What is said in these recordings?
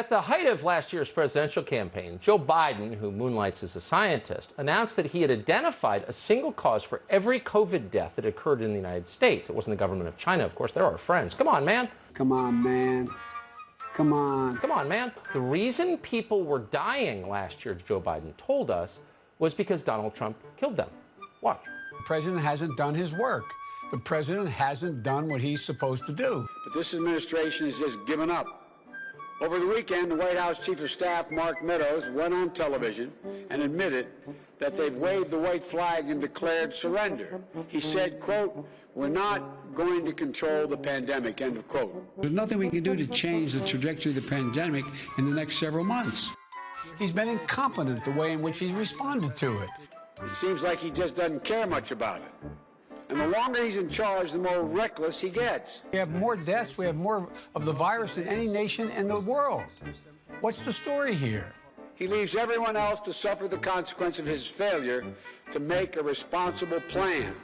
At the height of last year's presidential campaign, Joe Biden, who moonlights as a scientist, announced that he had identified a single cause for every COVID death that occurred in the United States. It wasn't the government of China, of course. They're our friends. Come on, man. Come on, man. Come on. Come on, man. The reason people were dying last year, Joe Biden told us, was because Donald Trump killed them. Watch. The president hasn't done his work. The president hasn't done what he's supposed to do. But this administration has just given up. Over the weekend, the White House Chief of Staff, Mark Meadows, went on television and admitted that they've waved the white flag and declared surrender. He said, quote, "We're not going to control the pandemic," end of quote. There's nothing we can do to change the trajectory of the pandemic in the next several months. He's been incompetent the way in which he's responded to it. It seems like he just doesn't care much about it. And the longer he's in charge, the more reckless he gets. We have more deaths, we have more of the virus than any nation in the world. What's the story here? He leaves everyone else to suffer the consequence of his failure to make a responsible plan.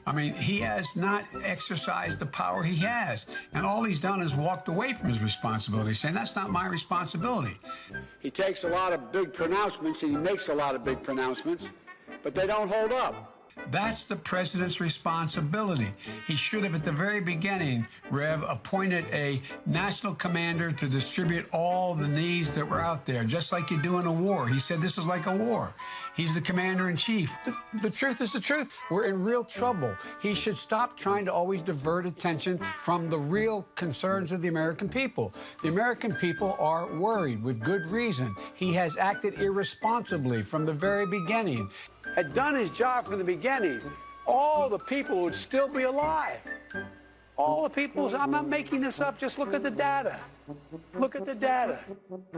I mean, he has not exercised the power he has. And all he's done is walked away from his responsibility, saying, that's not my responsibility. He takes a lot of big pronouncements, and he makes a lot of big pronouncements, but they don't hold up. That's the president's responsibility. He should have, at the very beginning, Rev, appointed a national commander to distribute all the needs that were out there, just like you do in a war. He said this is like a war. He's the commander-in-chief. The truth is the truth. We're in real trouble. He should stop trying to always divert attention from the real concerns of the American people. The American people are worried, with good reason. He has acted irresponsibly from the very beginning. Had done his job from the beginning, all the people would still be alive. All the people, I'm not making this up, just look at the data. Look at the data.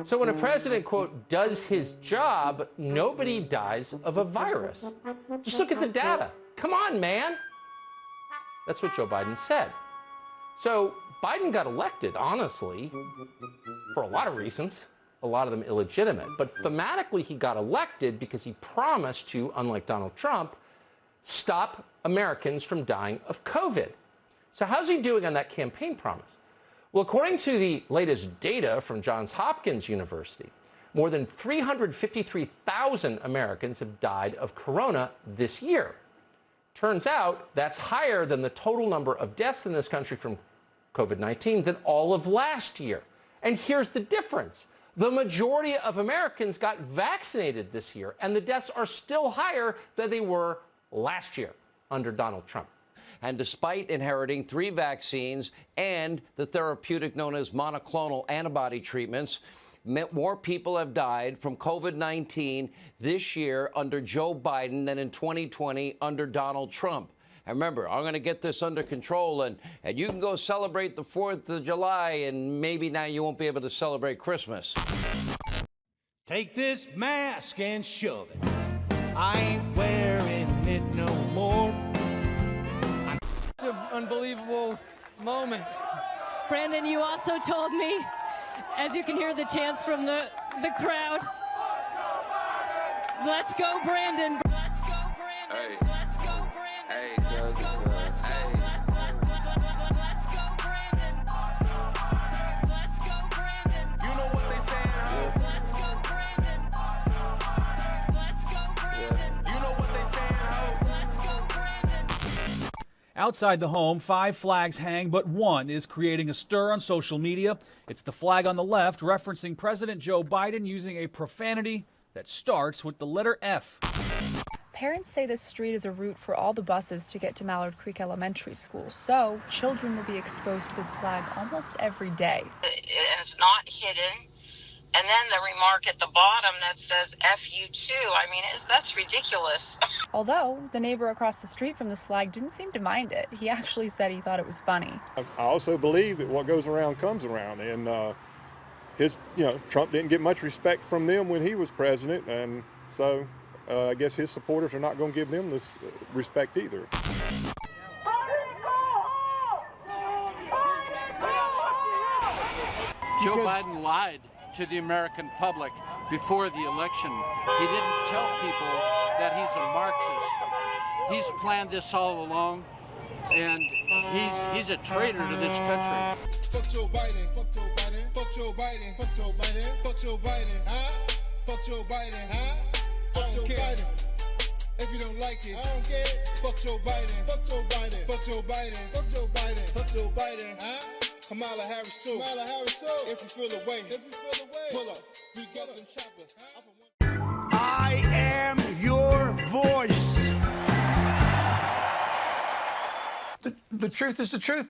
So when a president, quote, does his job, nobody dies of a virus. Just look at the data. Come on, man. That's what Joe Biden said. So Biden got elected, honestly, for a lot of reasons. A lot of them illegitimate. But thematically, he got elected because he promised to, unlike Donald Trump, stop Americans from dying of COVID. So how's he doing on that campaign promise? Well, according to the latest data from Johns Hopkins University, more than 353,000 Americans have died of corona this year. Turns out that's higher than the total number of deaths in this country from COVID-19 than all of last year. And here's the difference. The majority of Americans got vaccinated this year, and the deaths are still higher than they were last year under Donald Trump. And despite inheriting 3 vaccines and the therapeutic known as monoclonal antibody treatments, more people have died from COVID-19 this year under Joe Biden than in 2020 under Donald Trump. And remember, I'm going to get this under control, and you can go celebrate the 4th of July, and maybe now you won't be able to celebrate Christmas. Take this mask and shove it. I ain't wearing it no more. It's an unbelievable moment. Brandon, you also told me, as you can hear the chants from the crowd, let's go, Brandon. Let's go, Brandon. Hey. Let's go, Brandon. Hey, Joseph. Hey. Let's go, Brandon. Let's go, Brandon. You know what they saying, huh? Let's go, Brandon. Let's go, Brandon. You know what they saying, huh? Let's go, Brandon. Outside the home, 5 flags hang, but one is creating a stir on social media. It's the flag on the left referencing President Joe Biden using a profanity that starts with the letter F. Parents say this street is a route for all the buses to get to Mallard Creek Elementary School, so children will be exposed to this flag almost every day. It's not hidden. And then the remark at the bottom that says FU too. I mean, that's ridiculous. Although the neighbor across the street from this flag didn't seem to mind it. He actually said he thought it was funny. I also believe that what goes around comes around, and Trump didn't get much respect from them when he was president, and so I guess his supporters are not going to give them this respect either. Joe Biden lied to the American public before the election. He didn't tell people that he's a Marxist. He's planned this all along. And he's a traitor to this country. Fuck Joe Biden. Fuck Joe Biden. Fuck Joe Biden. Fuck Joe Biden. Fuck Joe Biden. Huh? Fuck Joe Biden. Huh? Fuck Joe Biden. If you don't like it, I don't care. Fuck Joe Biden. Fuck Joe Biden. Fuck Joe Biden. Fuck Joe Biden. Fuck Joe Biden. Huh? Kamala Harris too. Kamala Harris too. If you feel the way. If you feel the way. Pull up. We got them choppers. I am your voice. The truth is the truth.